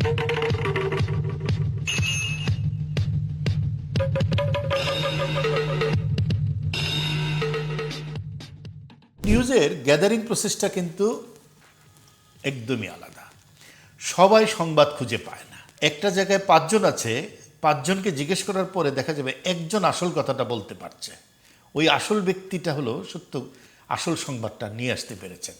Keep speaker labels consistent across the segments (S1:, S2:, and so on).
S1: নিউজের গ্যাদারিং প্রসেসটা কিন্তু একদমই আলাদা। সবাই সংবাদ খুঁজে পায় না। একটা জায়গায় 5 জন আছে, 5 জনকে জিজ্ঞেস করার পরে দেখা যাবে একজন আসল কথাটা বলতে পারছে। ওই আসল ব্যক্তিটা হলো সত্য আসল সংবাদটা নিয়ে আসতে পেরেছেন।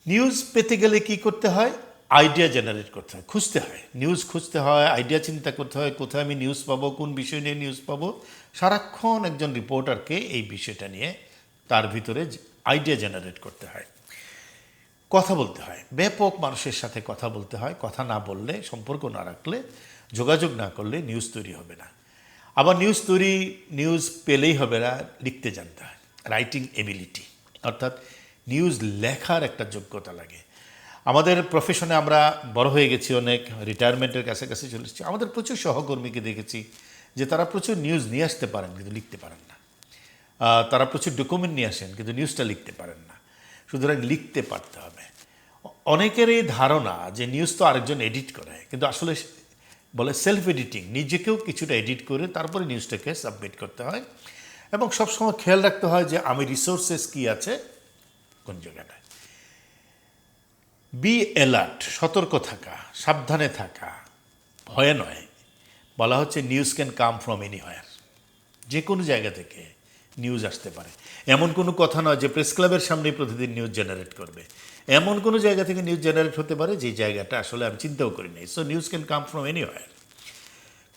S1: নিউজ পেতে গেলে কি করতে হয়? আইডিয়া জেনারেট করতে হয়, খুঁজতে হয়, নিউজ খুঁজতে হয়, আইডিয়া চিন্তা করতে হয়, কোথায় আমি নিউজ পাবো, কোন বিষয় নিয়ে নিউজ পাবো। সারাক্ষণ একজন রিপোর্টারকে এই বিষয়টা নিয়ে তার ভিতরে আইডিয়া জেনারেট করতে হয়, কথা বলতে হয়, ব্যাপক মানুষের সাথে কথা বলতে হয়। কথা না বললে, সম্পর্ক না রাখলে, যোগাযোগ না করলে নিউজ তৈরি হবে না। আবার নিউজ পেলেই হবে না, লিখতে জানতে হয়, রাইটিং এবিলিটি, অর্থাৎ নিউজ লেখার একটা যোগ্যতা লাগে। আমাদের প্রফেশনে আমরা বড় হয়ে গেছি, অনেক রিটায়ারমেন্টের কাছাকাছি চলে এসেছি। আমাদের প্রচুর সহকর্মীকে দেখেছি যে তারা প্রচুর নিউজ নিয়ে আসতে পারেন কিন্তু লিখতে পারেন না। তারা প্রচুর ডকুমেন্ট নিয়ে আসেন কিন্তু নিউজটা লিখতে পারেন না। সুতরাং লিখতে পারতে হবে। অনেকের এই ধারণা যে নিউজ তো আরেকজন এডিট করে, কিন্তু আসলে বলে সেলফ এডিটিং, নিজেকেও কিছুটা এডিট করে তারপরে নিউজটাকে সাবমিট করতে হয়। এবং সবসময় খেয়াল রাখতে হয় যে আমি রিসোর্সেস কী আছে কোন জায়গাটায়। বি অ্যালার্ট, সতর্ক থাকা, সাবধানে থাকা, ভয়ে নয়। বলা হচ্ছে news can come from anywhere, যে কোনো জায়গা থেকে নিউজ আসতে পারে। এমন কোনো কথা নয় যে প্রেস ক্লাবের সামনেই প্রতিদিন নিউজ জেনারেট করবে। এমন কোনো জায়গা থেকে নিউজ জেনারেট হতে পারে যে জায়গাটা আসলে আমি চিন্তাও করি নাই। So news can come from anywhere.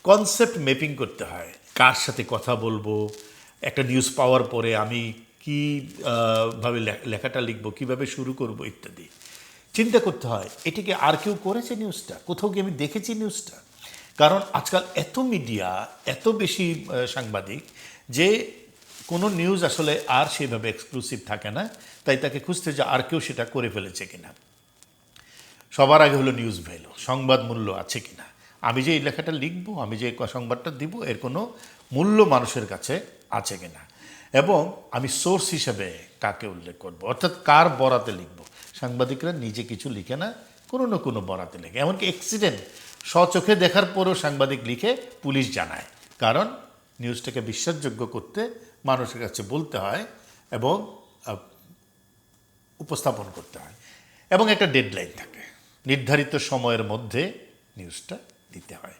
S1: Concept mapping করতে হয়, কার সাথে কথা বলবো, একটা নিউজ পাওয়ার পরে আমি কীভাবে লেখাটা লিখবো, কীভাবে শুরু করব ইত্যাদি চিন্তা করতে হয়। এটিকে আর কেউ করেছে নিউজটা, কোথাও কি আমি দেখেছি নিউজটা? কারণ আজকাল এত মিডিয়া, এত বেশি সাংবাদিক যে কোনো নিউজ আসলে আর সেভাবে এক্সক্লুসিভ থাকে না। তাই তাকে খুঁজতে যে আর কেউ সেটা করে ফেলেছে কিনা। সবার আগে হলো নিউজ ভ্যালু, সংবাদ মূল্য আছে কিনা। আমি যে এই লেখাটা লিখব, আমি যে সংবাদটা দিব, এর কোনো মূল্য মানুষের কাছে আছে কিনা। এবং আমি সোর্স হিসেবে কাকে উল্লেখ করব, অর্থাৎ কার বরাতে লিখব। সাংবাদিকরা নিজে কিছু লিখে না, কোনো না কোনো বরাতে লেখে। এমনকি অ্যাক্সিডেন্ট স্বচোখে দেখার পরেও সাংবাদিক লিখে পুলিশ জানায়। কারণ নিউজটাকে বিশ্বাসযোগ্য করতে মানুষের কাছে বলতে হয় এবং উপস্থাপন করতে হয়। এবং একটা ডেডলাইন থাকে, নির্ধারিত সময়ের মধ্যে নিউজটা দিতে হয়।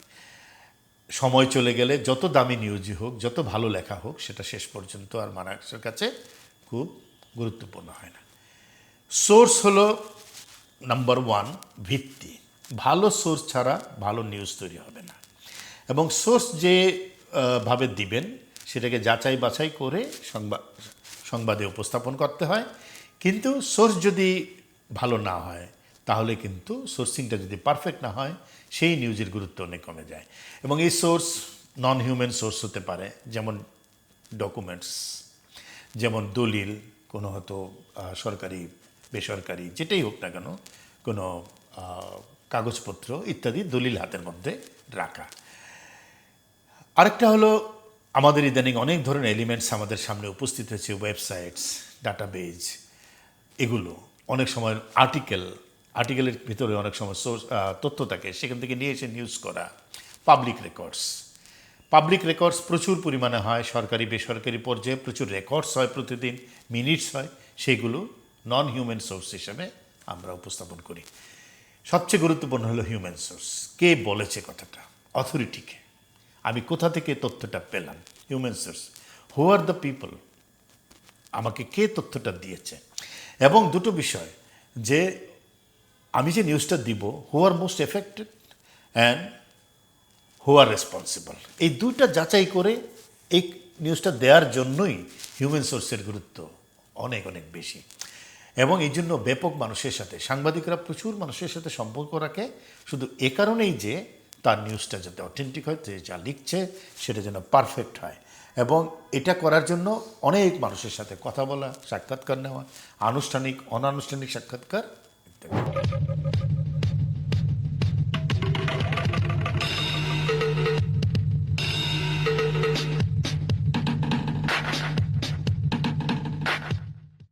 S1: সময় চলে গেলে যত দামি নিউজই হোক, যত ভালো লেখা হোক, সেটা শেষ পর্যন্ত আর মানুষের কাছে খুব গুরুত্বপূর্ণ হয় না। সোর্স হলো নাম্বার 1 ভিত্তি। ভালো সোর্স ছাড়া ভালো নিউজ তৈরি হবে না। এবং সোর্স যে ভাবে দিবেন সেটাকে যাচাই বাছাই করে সংবাদে উপস্থাপন করতে হয়। কিন্তু সোর্স যদি ভালো না হয়, তাহলে কিন্তু সোর্সিংটা যদি পারফেক্ট না হয়, সেই নিউজের গুরুত্ব অনেক কমে যায়। এবং এই সোর্স নন হিউম্যান সোর্স হতে পারে, যেমন ডকুমেন্টস, যেমন দলিল, কোনো হয়তো সরকারি বেসরকারি যেটাই হোক না কেন, কোনো কাগজপত্র ইত্যাদি দলিল হাতের মধ্যে রাখা। আরেকটা হলো আমাদের ইদানিং অনেক ধরনের এলিমেন্টস আমাদের সামনে উপস্থিত হয়েছে, ওয়েবসাইটস, ডাটাবেজ, এগুলো অনেক সময় আর্টিকেলের ভিতরে অনেক সময় সোর্স তথ্য থাকে, সেখান থেকে নিয়ে এসে নিউজ করা। পাবলিক রেকর্ডস প্রচুর পরিমাণে হয়, সরকারি বেসরকারি পর্যায়ে প্রচুর রেকর্ডস হয়, প্রতিদিন মিনিটস হয়, সেগুলো নন হিউম্যান সোর্স হিসেবে আমরা উপস্থাপন করি। সবচেয়ে গুরুত্বপূর্ণ হলো হিউম্যান সোর্স, কে বলেছে কথাটা, অথরিটিকে, আমি কোথা থেকে তথ্যটা পেলাম, human source, who are the people, আমাকে কে তথ্যটা দিয়েছে। এবং দুটো বিষয়, যে আমি যে নিউজটা দিব, who are most affected and who are responsible, এই দুইটা যাচাই করে এই নিউজটা দেওয়ার জন্যই হিউম্যান সোর্সের গুরুত্ব অনেক অনেক বেশি। এবং এই জন্য ব্যাপক মানুষের সাথে সাংবাদিকরা প্রচুর মানুষের সাথে সম্পর্ক রাখে, শুধু এ কারণেই যে তার নিউজটা যাতে অথেন্টিক হয়, যা লিখছে সেটা যেন পারফেক্ট হয়। এবং এটা করার জন্য অনেক মানুষের সাথে কথা বলা, সাক্ষাৎকার নেওয়া, আনুষ্ঠানিক অনানুষ্ঠানিক সাক্ষাৎকার ইত্যাদি।